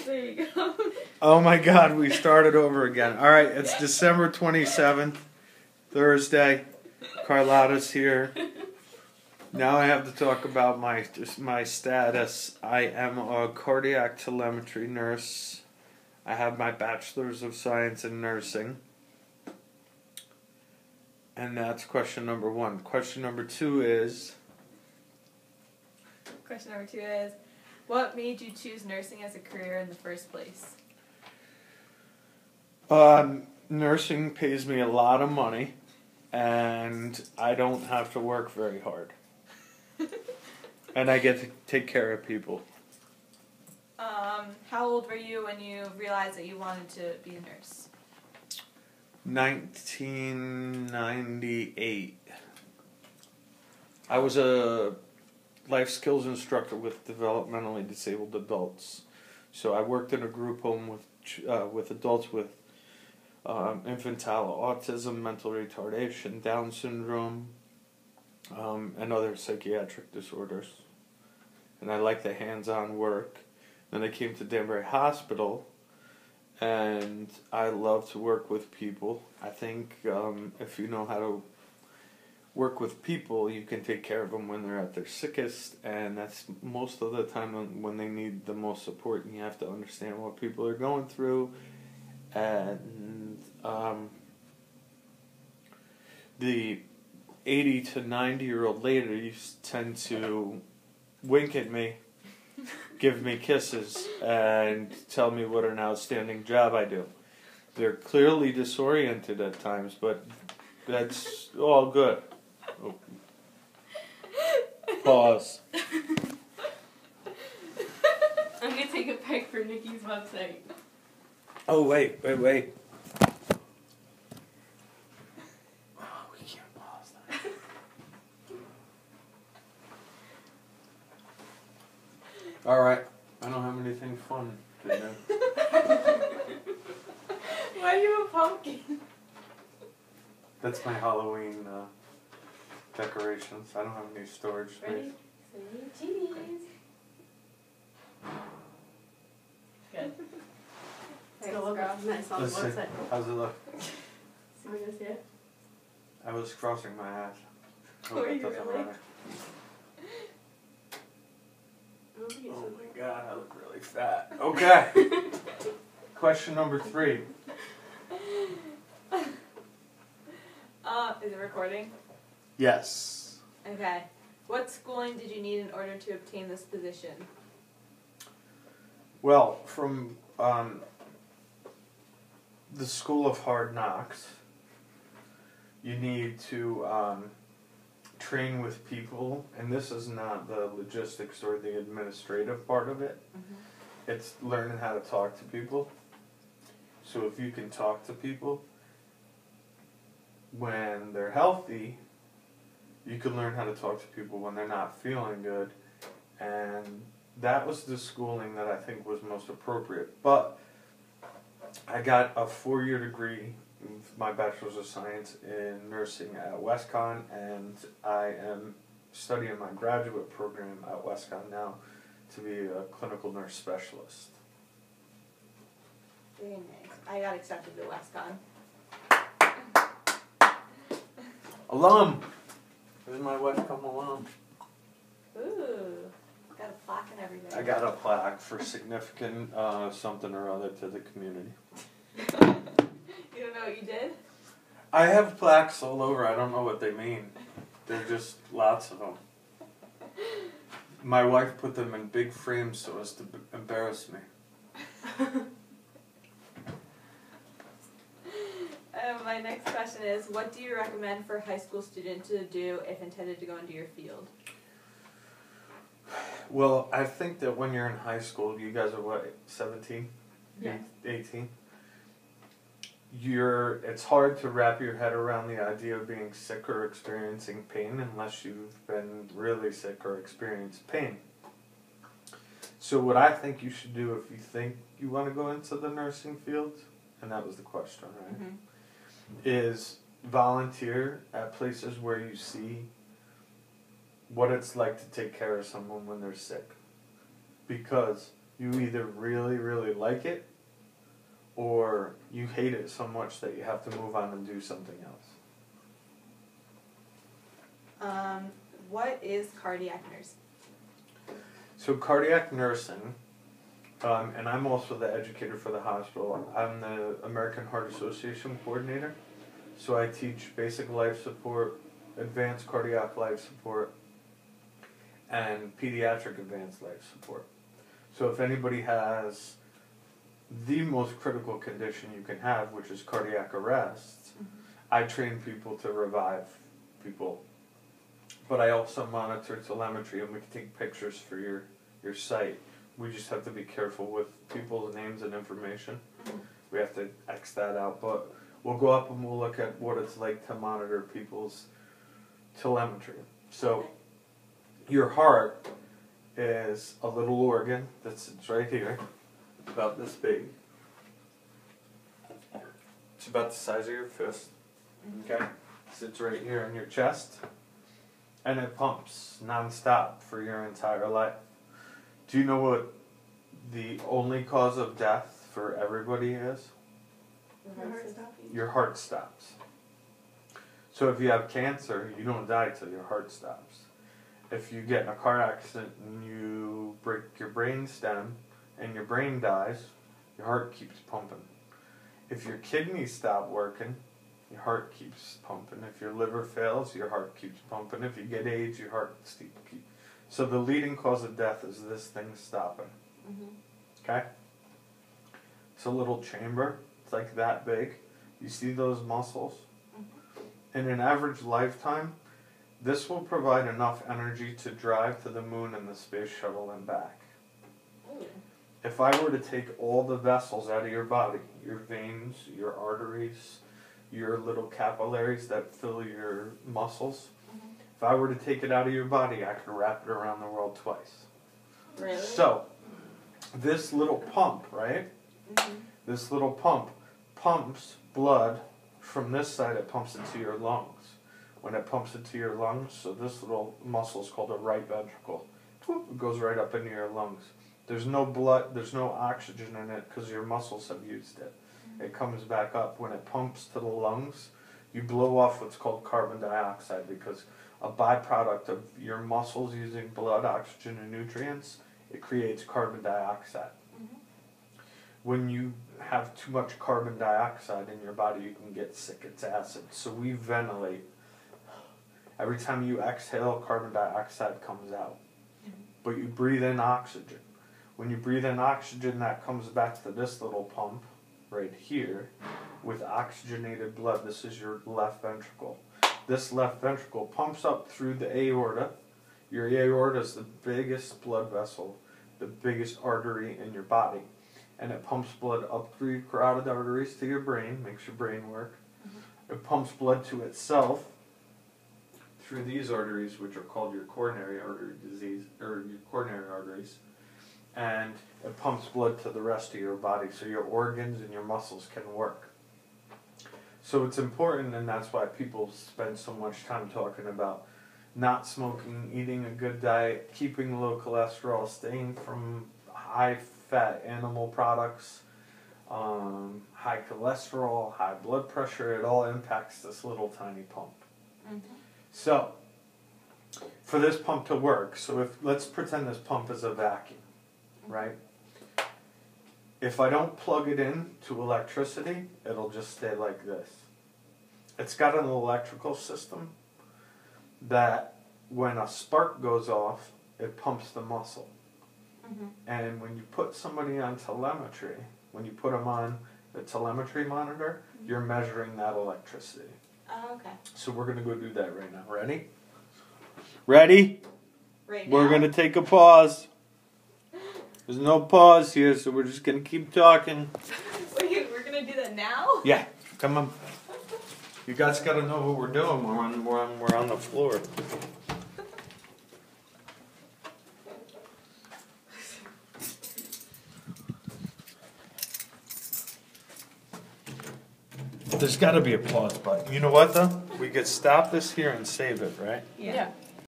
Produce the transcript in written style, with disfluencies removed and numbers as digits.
There you go. Oh my God, we started over again. All right, it's December 27th, Thursday. Carlotta's here. Now I have to talk about my status. I am a cardiac telemetry nurse. I have my bachelor's of science in nursing. And that's question number one. Question number two is... Question number two is, what made you choose nursing as a career in the first place? Nursing pays me a lot of money, and I don't have to work very hard. And I get to take care of people. How old were you when you realized that you wanted to be a nurse? 1998. I was a life skills instructor with developmentally disabled adults. So I worked in a group home with adults with infantile autism, mental retardation, Down syndrome, and other psychiatric disorders. And I liked the hands-on work. Then I came to Danbury Hospital, and I love to work with people. I think if you know how to work with people, you can take care of them when they're at their sickest, and that's most of the time when they need the most support, and you have to understand what people are going through. And the 80 to 90-year-old ladies tend to wink at me, give me kisses, and tell me what an outstanding job I do. They're clearly disoriented at times, but that's all good. Oh. Pause. I'm going to take a pic for Nikki's website. Oh, wait. Oh, we can't pause that. Alright, I don't have anything fun to do. Why are you a pumpkin? That's my Halloween decorations. I don't have any storage space. Ready? Cheese. Good. Still look nice on the Let's see. website. How's it look? See what I see it? I was crossing my ass. Were you doesn't really? matter. Oh my God, I look really fat. Okay. Question number 3. Is it recording? Yes. Okay. What schooling did you need in order to obtain this position? Well, from the School of Hard Knocks, you need to train with people, and this is not the logistics or the administrative part of it. Mm-hmm. It's learning how to talk to people. So if you can talk to people when they're healthy, you can learn how to talk to people when they're not feeling good. And that was the schooling that I think was most appropriate. But I got a 4-year degree, my Bachelor's of Science in nursing at WestConn, and I am studying my graduate program at WestConn now to be a clinical nurse specialist. Very nice. I got accepted to WestConn. Alum! This is my WestConn alum. Ooh. Got a plaque and everything. I got a plaque for significant something or other to the community. You don't know what you did? I have plaques all over. I don't know what they mean. They're just lots of them. My wife put them in big frames so as to embarrass me. My next question is, what do you recommend for a high school student to do if intended to go into your field? Well, I think that when you're in high school, you guys are what, 17? Yeah. 18? It's hard to wrap your head around the idea of being sick or experiencing pain unless you've been really sick or experienced pain. So what I think you should do if you think you want to go into the nursing field, and that was the question, right? Mm-hmm. Is volunteer at places where you see what it's like to take care of someone when they're sick. Because You either really, really like it, or you hate it so much that you have to move on and do something else. What is cardiac nursing? So cardiac nursing, and I'm also the educator for the hospital. I'm the American Heart Association coordinator. So I teach basic life support, advanced cardiac life support, and pediatric advanced life support. So if anybody has the most critical condition you can have, which is cardiac arrest, I train people to revive people. But I also monitor telemetry, and we can take pictures for your site. We just have to be careful with people's names and information. We have to X that out, but we'll go up and we'll look at what it's like to monitor people's telemetry. So your heart is a little organ that sits right here, about this big. It's about the size of your fist. Okay? Sits right here in your chest. And it pumps non-stop for your entire life. Do you know what the only cause of death for everybody is? Your heart stops. So if you have cancer, you don't die till your heart stops. If you get in a car accident and you break your brain stem and your brain dies, your heart keeps pumping. If your kidneys stop working, your heart keeps pumping. If your liver fails, your heart keeps pumping. If you get AIDS, your heart keeps. So the leading cause of death is this thing stopping. Okay? It's a little chamber. It's like that big. You see those muscles? In an average lifetime, this will provide enough energy to drive to the moon and the space shuttle and back. If I were to take all the vessels out of your body, your veins, your arteries, your little capillaries that fill your muscles, if I were to take it out of your body, I could wrap it around the world twice. Really? So, this little pump, right? This little pump pumps blood from this side, it pumps into your lungs. When it pumps into your lungs, so this little muscle is called a right ventricle. It goes right up into your lungs. There's no blood, there's no oxygen in it because your muscles have used it. It comes back up. When it pumps to the lungs, you blow off what's called carbon dioxide because a byproduct of your muscles using blood, oxygen, and nutrients, it creates carbon dioxide. When you have too much carbon dioxide in your body, you can get sick. It's acid. So we ventilate. Every time you exhale, carbon dioxide comes out. But you breathe in oxygen. When you breathe in oxygen, that comes back to this little pump right here with oxygenated blood. This is your left ventricle. This left ventricle pumps up through the aorta. Your aorta is the biggest blood vessel, the biggest artery in your body. And it pumps blood up through your carotid arteries to your brain, makes your brain work. It pumps blood to itself through these arteries, which are called your coronary artery disease, or your coronary arteries. And it pumps blood to the rest of your body so your organs and your muscles can work. So it's important, and that's why people spend so much time talking about not smoking, eating a good diet, keeping low cholesterol, staying from high-fat animal products, high cholesterol, high blood pressure. It all impacts this little tiny pump. So, for this pump to work, so let's pretend this pump is a vacuum, right? If I don't plug it in to electricity, it'll just stay like this. It's got an electrical system that when a spark goes off, it pumps the muscle. And when you put somebody on telemetry, when you put them on the telemetry monitor, you're measuring that electricity. Oh, okay. So we're going to go do that right now. Ready? Ready? Right now? We're going to take a pause. There's no pause here, so we're just going to keep talking. Wait, we're going to do that now? Yeah, come on. You guys got to know what we're doing. We're on the floor. There's got to be a pause button. You know what, though? We could stop this here and save it, right? Yeah.